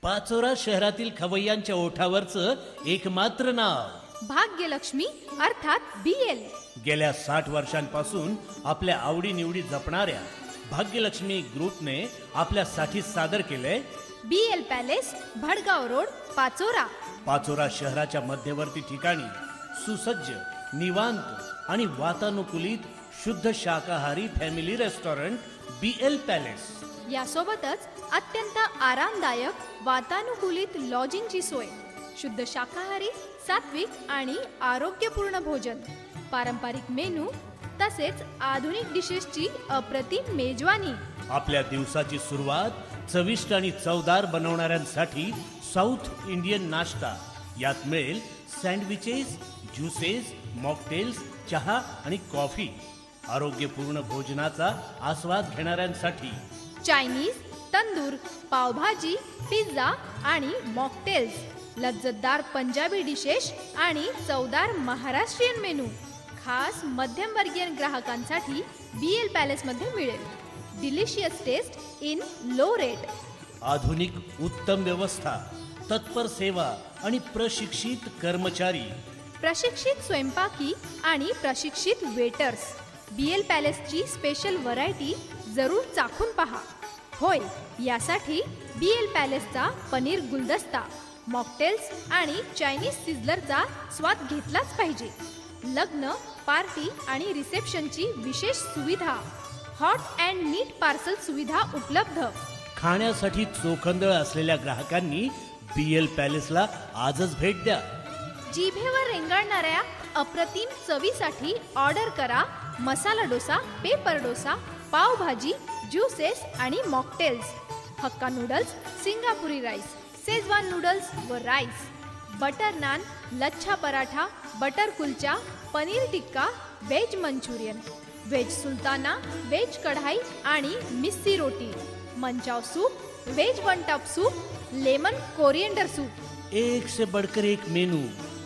पाचोरा शहरातील खवय्यांच्या ओठावरचं एकमात्र नाव भाग्यलक्ष्मी अर्थात BL. गेल्या 60 वर्षांपासून आपल्या आवडीनिवडी जपणाऱ्या भाग्यलक्ष्मी ग्रुपने आपल्यासाठी सादर केले BL palace, Bhadgaon road, Pachora. Pachora शहराच्या मध्यवर्ती ठिकाणी सुसज्ज, निवांत आणि वातानुकूलित शुद्ध शाकाहारी फॅमिली रेस्टॉरंट BL पॅलेस. यासोबतच अत्यंत आरामदायक वातानुकूलित लॉजिंगची सोय, शुद्ध शाकाहारी, सात्विक आणि आरोग्यपूर्ण भोजन, पारंपरिक मेनू तसेच आधुनिक डिशेसची अप्रतिम मेजवानी. आपल्या दिवसाची सुरुवात चविष्ट आणि चवदार बनवणाऱ्यांसाठी साऊथ इंडियन नाश्ता. यात मिळेल सँडविचेस, ज्युसेस, मॉकटेल्स, चहा आणि कॉफी. आरोग्यपूर्ण भोजनाचा आस्वाद घेणाऱ्यांसाठी चायनीज, तंदूर, पावभाजी, पिझ्झा आणि मॉकटेल्स, लज्जतदार पंजाबी डिशेस आणि चवदार महाराष्ट्रीयन मेनू खास मध्यमवर्गीय ग्राहकांसाठी BL पॅलेसमध्ये मिळेल. Delicious taste in low rate. आधुनिक उत्तम व्यवस्था, तत्पर सेवा आणि प्रशिक्षित कर्मचारी, प्रशिक्षित स्वयंपाकी आणि प्रशिक्षित वेटर्स. BL पॅलेसची स्पेशल व्हरायटी जरूर चाखून पहा. होय, यासाठी BL पॅलेसचा पनीर गुलदस्ता, मॉकटेल्स आणि चायनीज सिझलरचा स्वाद घेतलाच पाहिजे. लग्न, पार्टी आणि रिसेप्शनची विशेष सुविधा, हॉट अँड नीट पार्सल सुविधा उपलब्ध. खाण्यासाठी चोखंदळ असलेल्या ग्राहकांनी BL पॅलेसला आजच भेट द्या. जिभेवर रेंगाळणाऱ्या अप्रतिम चवीसाठी ऑर्डर करा मसाला डोसा, पेपर डोसा, पावभाजी, ज्युसेस आणि mocktails, Hakka noodles, Singapuri rice, Schezwan noodles व rice, butter naan, lachha paratha, butter kulcha, paneer tikka, veg Manchurian, veg sultana, veg kadai आणि missi roti, Manchow soup, veg one top soup, lemon coriander soup. एक से बढ़कर एक मेनू,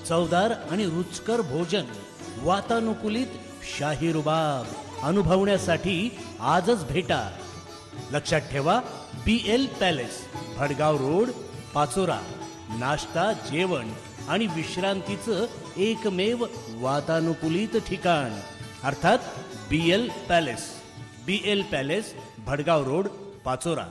चवदार आणि रुचकर भोजन, वातानुकूलित शाही रुबाब अनुभवण्यासाठी आजच भेटा. लक्षात ठेवा, BL palace, Bhadgaon road, Pachora. नाश्ता, जेवण आणि विश्रांतीचं एकमेव वातानुकूलित ठिकाण अर्थात BL palace. BL palace, Bhadgaon road, Pachora.